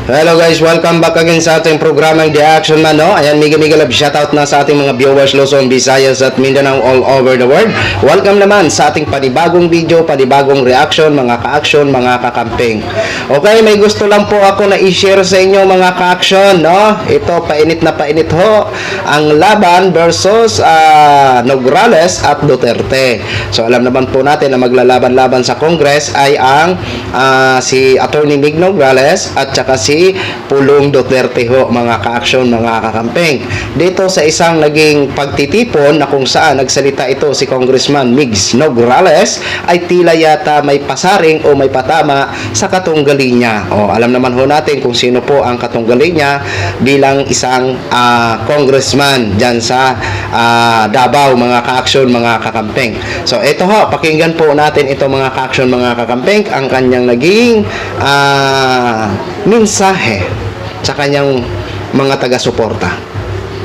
Hello guys, welcome back again sa ating programang The Action Man, no? Ayan, mega love shoutout na sa ating mga viewers Luzon, Visayas at Mindanao all over the world. Welcome naman sa ating panibagong video, panibagong reaction, mga ka-action, mga kakamping. Okay, may gusto lang po ako na i-share sa inyo mga ka-action, no? Ito, painit na painit ho ang laban versus Nograles at Duterte. So alam naman po natin na maglalaban-laban sa Congress ay ang si Attorney Mig Nograles at saka si Pulong Duterte ho, mga ka-action, mga kakamping. Dito sa isang naging pagtitipon na kung saan nagsalita ito si Congressman Migs Nograles ay tila yata may pasaring o may patama sa katunggali niya. O, alam naman ho natin kung sino po ang katunggali niya bilang isang congressman dyan sa Davao, mga ka-action, mga kakamping. So ito ho, pakinggan po natin ito mga ka-action, mga kakamping, ang kanyang naging mensahe sa kanyang mga taga-suporta.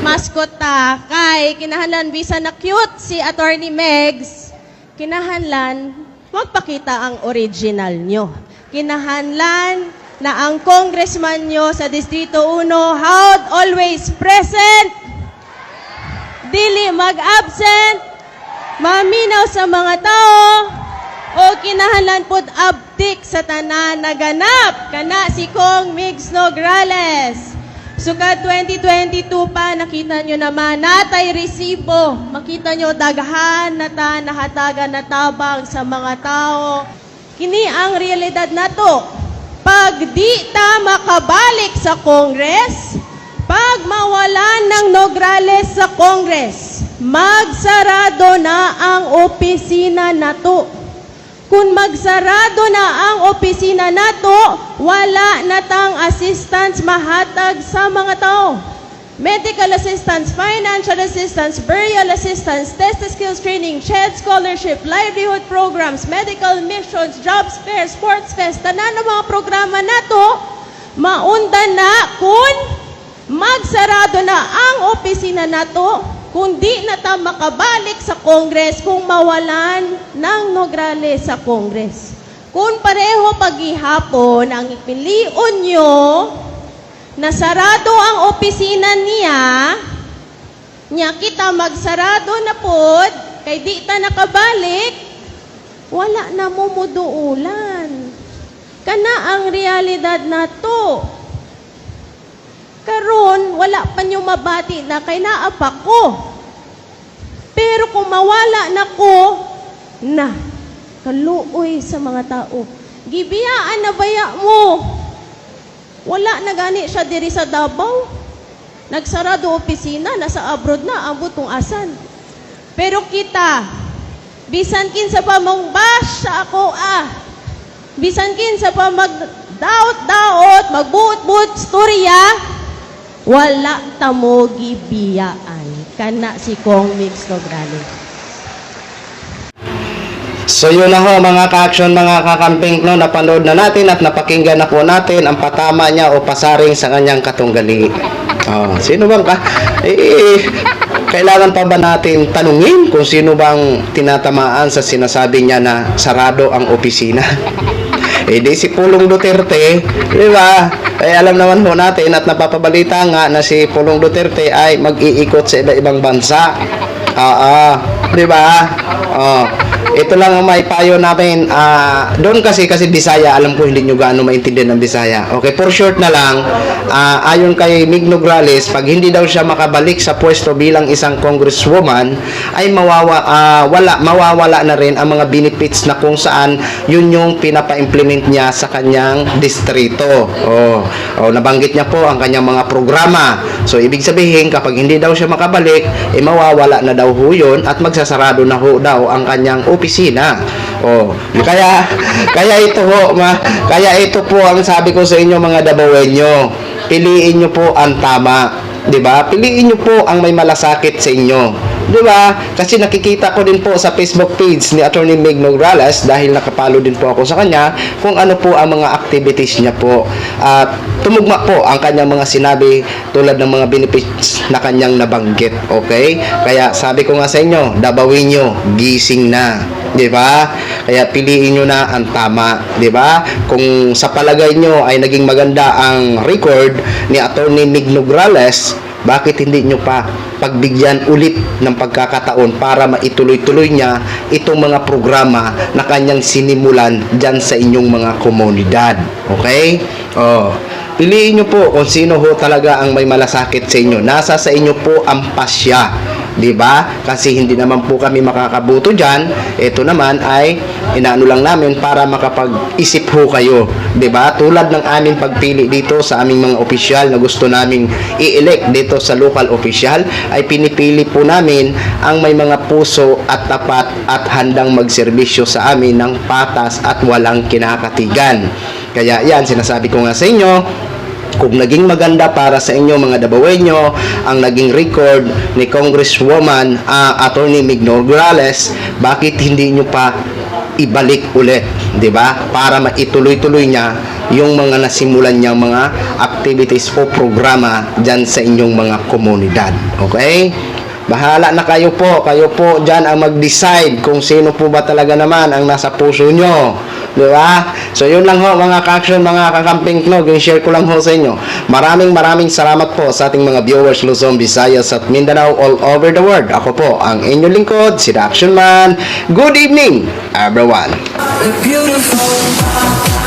Maskota kay kinahanglan bisan na cute si Attorney Megs, kinahanglan magpakita ang original nyo. Kinahanglan na ang congressman nyo sa Distrito 1 howd always present, dili mag-absent, maminaw sa mga tao, o kinahanglan pod abdik sa tanan naganap kana si Kong Migs Nograles. Sukad 2022 pa, nakita nyo naman natay resibo, makita nyo daghan na ta nahatagan na tabang sa mga tao. Kini ang realidad nato. Pag di ta makabalik sa Congress, pag mawalan ng Nograles sa Congress, magsarado na ang opisina nato. Kung magsarado na ang opisina nato, wala na tang assistance mahatag sa mga tao. Medical assistance, financial assistance, burial assistance, test skills training, CHED scholarship, livelihood programs, medical missions, jobs fair, sports fest, tanan ng mga programa nato, maundan na kung magsarado na ang opisina nato, kung di na ta makabalik sa Congress, kung mawalan ng Nograles sa Congress. Kung pareho paghihapon ang ipilion nyo, na sarado ang opisina niya kita magsarado na pod, kay di ta nakabalik, wala na mo muduulan. Kana ang realidad na to. Karon, wala pa nyo mabati na kay naapa ko. Pero kung mawala na ko, kaluoy sa mga tao. Gibiyaan na baya mo. Wala na gani siya diri sa Davao. Nagsarado opisina, nasa abroad na, ambot kung asan. Pero kita, bisan kinsa pa mong bash sa ako bisan kinsa pa magdaot-daot, magbuot-buot storya, wala tamo gibiyaan kana si Kong Migs Nograles. So yun na ho mga ka-action, mga kakamping, no, napanood na natin at napakinggan na po natin ang patama niya o pasaring sa kanyang katunggali. Sino bang kailangan pa ba natin tanungin kung sino bang tinatamaan sa sinasabi niya na sarado ang opisina? Di si Pulong Duterte, di ba? Alam naman po natin at napapabalita nga na si Pulong Duterte ay mag-iikot sa iba-ibang bansa. Di ba? Ito lang ang may payo namin. Doon kasi Bisaya, alam ko hindi nyo gaano maintindihan ng Bisaya. Okay, for short na lang, ayon kay Mig Nograles, pag hindi daw siya makabalik sa pwesto bilang isang congresswoman, ay mawawala na rin ang mga benefits na kung saan yun yung pinapa-implement niya sa kanyang distrito. Nabanggit niya po ang kanyang mga programa. So, ibig sabihin, kapag hindi daw siya makabalik, mawawala na daw ho yun at magsasarado na ho daw ang kanyang opisina. Kaya ito po ang sabi ko sa inyo mga Davaoenyo. Piliin nyo po ang tama, 'di ba? Piliin nyo po ang may malasakit sa inyo. Di ba? Kasi nakikita ko din po sa Facebook page ni Attorney Meg Nograles dahil nakapalo din po ako sa kanya kung ano po ang mga activities niya po. At tumugma po ang kanyang mga sinabi tulad ng mga benefits na kanyang nabanggit. Okay? Kaya sabi ko nga sa inyo, dabawin nyo, gising na. Di ba? Kaya piliin nyo na ang tama. Di ba? Kung sa palagay nyo ay naging maganda ang record ni Attorney Meg Nograles, bakit hindi nyo pa pagbigyan ulit ng pagkakataon para maituloy-tuloy niya itong mga programa na kanyang sinimulan dyan sa inyong mga komunidad. Okay? Oh, piliin nyo po kung sino ho talaga ang may malasakit sa inyo. Nasa sa inyo po ang pasya. Diba? Kasi hindi naman po kami makakabuto dyan. Ito naman ay inaano lang namin para makapag-isip ho kayo. Diba? Tulad ng aming pagpili dito sa aming mga opisyal na gusto naming i-elect dito sa local opisyal, ay pinipili po namin ang may mga puso at tapat at handang magserbisyo sa amin ng patas at walang kinakatigan. Kaya yan, sinasabi ko nga sa inyo, kung naging maganda para sa inyo mga Dabawenyo ang naging record ni Congresswoman Attorney Meg Nograles, bakit hindi nyo pa ibalik ulit, 'di ba? Para maituloy-tuloy niya yung mga nasimulan niyang mga activities o programa diyan sa inyong mga komunidad. Okay? Bahala na kayo po dyan ang mag-decide kung sino po ba talaga naman ang nasa puso nyo. Di ba? So yun lang ho mga ka-action, mga kakamping knog, share ko lang ho sa inyo. Maraming salamat po sa ating mga viewers Luzon, Visayas at Mindanao all over the world. Ako po ang inyong lingkod, si The Action Man. Good evening everyone. Beautiful.